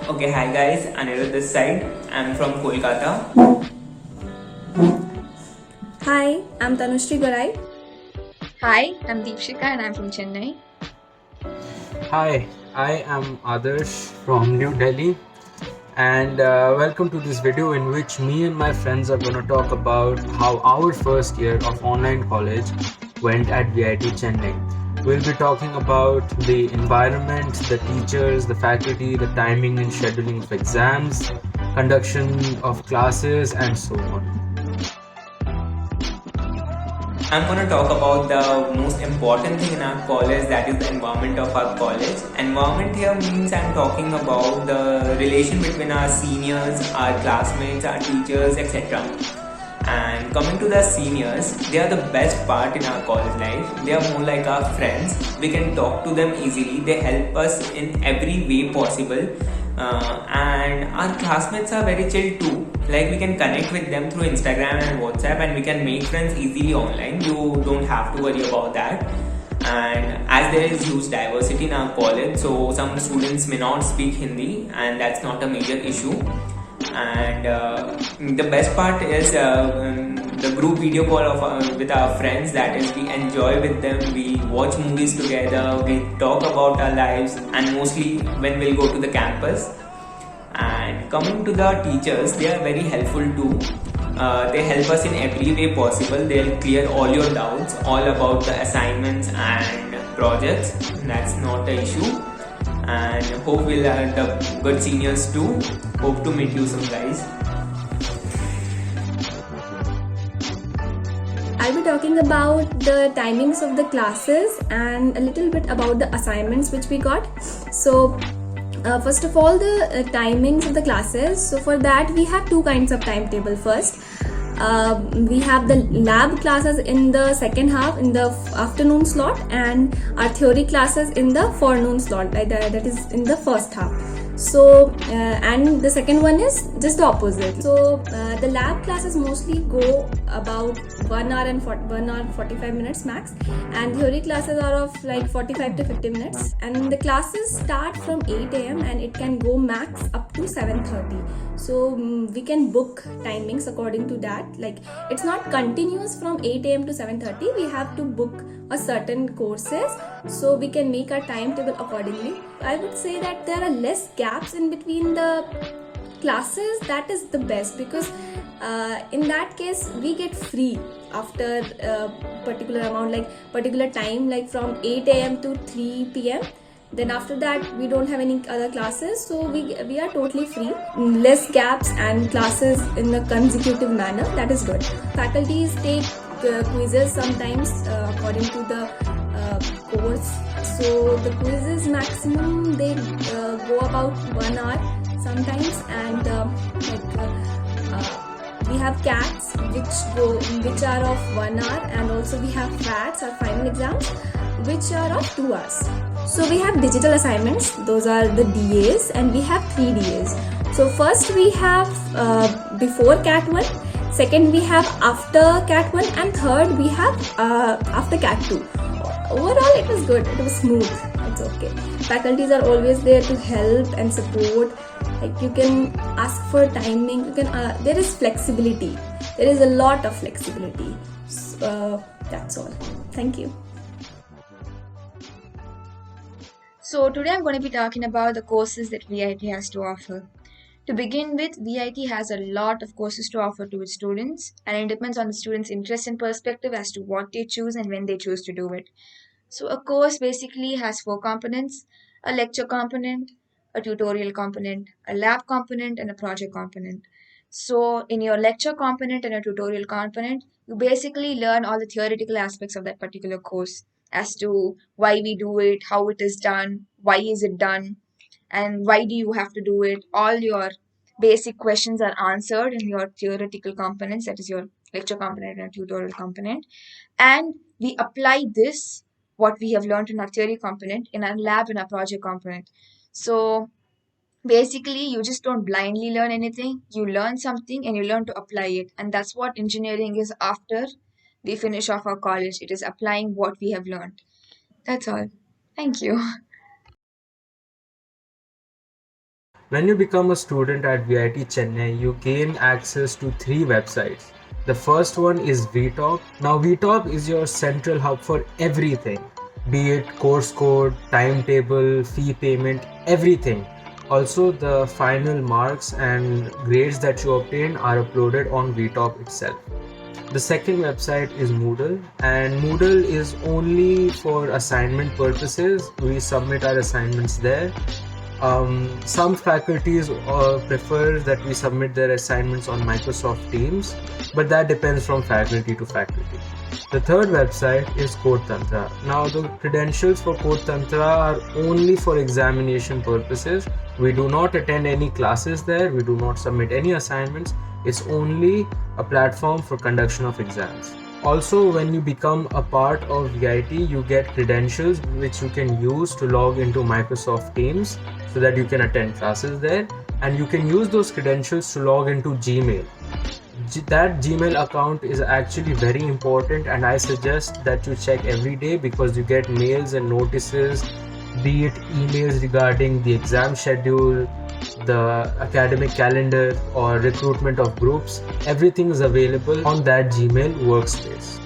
Okay, hi guys, Anirudh this side. I'm from Kolkata. Hi, I'm Tanushree Garai. Hi, I'm Deepshika and I'm from Chennai. Hi, I am Adarsh from New Delhi, and welcome to this video in which me and my friends are going to talk about how our first year of online college went at VIT Chennai. We'll be talking about the environment, the teachers, the faculty, the timing and scheduling of exams, conduction of classes, and so on. I'm gonna talk about the most important thing in our college, that is the environment of our college. Environment here means I'm talking about the relation between our seniors, our classmates, our teachers, etc. And coming to the seniors, they are the best part in our college life. They are more like our friends. We can talk to them easily. They help us in every way possible. And our classmates are very chill too. Like we can connect with them through Instagram and WhatsApp, and we can make friends easily online. You don't have to worry about that. And as there is huge diversity in our college, so some students may not speak Hindi, and that's not a major issue. And the best part is the group video call of with our friends. That is, we enjoy with them, we watch movies together, we talk about our lives, and mostly when we'll go to the campus. And coming to the teachers, they are very helpful too. They help us in every way possible. They'll clear all your doubts all about the assignments and projects. That's not the issue. And hope we'll have the good seniors too. Hope to meet you soon, guys. I'll be talking about the timings of the classes and a little bit about the assignments which we got. So, first of all, the timings of the classes. So, for that, we have two kinds of timetable. First, we have the lab classes in the second half in the afternoon slot, and our theory classes in the forenoon slot, that is in the first half. So and the second one is just the opposite. So the lab classes mostly go about 1 hour and 1 hour 45 minutes max, and theory classes are of like 45 to 50 minutes, and the classes start from 8 a.m. and it can go max up to 7:30. So we can book timings according to that. Like it's not continuous from 8 a.m. to 7:30. We have to book a certain courses, so we can make our timetable accordingly. I would say that there are less gaps in between the classes. That is the best, because in that case we get free after a particular amount, like particular time, like from 8 a.m. to 3 p.m. Then after that we don't have any other classes, so we are totally free. Less gaps and classes in a consecutive manner, that is good. Faculties take quizzes sometimes according to the course. So the quizzes maximum they go about 1 hour sometimes, and we have cats which are of 1 hour, and also we have FATs, our final exams, which are of 2 hours. So we have digital assignments, those are the DAs, and we have 3 DAs. So first we have before Cat 1, second we have after Cat 1, and third we have after Cat 2. Overall it was good, it was smooth, it's okay. Faculties are always there to help and support. Like you can ask for timing, you can there is flexibility, there is a lot of flexibility. That's all. Thank you. So, today I'm going to be talking about the courses that VIT has to offer. To begin with, VIT has a lot of courses to offer to its students, and it depends on the students' interest and perspective as to what they choose and when they choose to do it. So, a course basically has four components: a lecture component, a tutorial component, a lab component, and a project component. So, in your lecture component and a tutorial component, you basically learn all the theoretical aspects of that particular course as to why we do it, how it is done, why is it done, and why do you have to do it. All your basic questions are answered in your theoretical components, that is your lecture component and tutorial component. And we apply this, what we have learned in our theory component, in our lab and our project component. So basically, you just don't blindly learn anything. You learn something and you learn to apply it. And that's what engineering is after we finish off our college. It is applying what we have learned. That's all. Thank you. When you become a student at VIT Chennai, you gain access to 3 websites. The first one is VTalk. Now VTalk is your central hub for everything, be it course code, timetable, fee payment, everything. Also, the final marks and grades that you obtain are uploaded on VTalk itself. The second website is Moodle, and Moodle is only for assignment purposes. We submit our assignments there. Some faculties prefer that we submit their assignments on Microsoft Teams, but that depends from faculty to faculty. The third website is CodeTantra. Now, the credentials for CodeTantra are only for examination purposes. We do not attend any classes there, we do not submit any assignments. It's only a platform for conduction of exams. Also, when you become a part of VIT, you get credentials which you can use to log into Microsoft Teams so that you can attend classes there, and you can use those credentials to log into Gmail. That Gmail account is actually very important, and I suggest that you check every day because you get mails and notices, be it emails regarding the exam schedule, the academic calendar, or recruitment of groups. Everything is available on that Gmail workspace.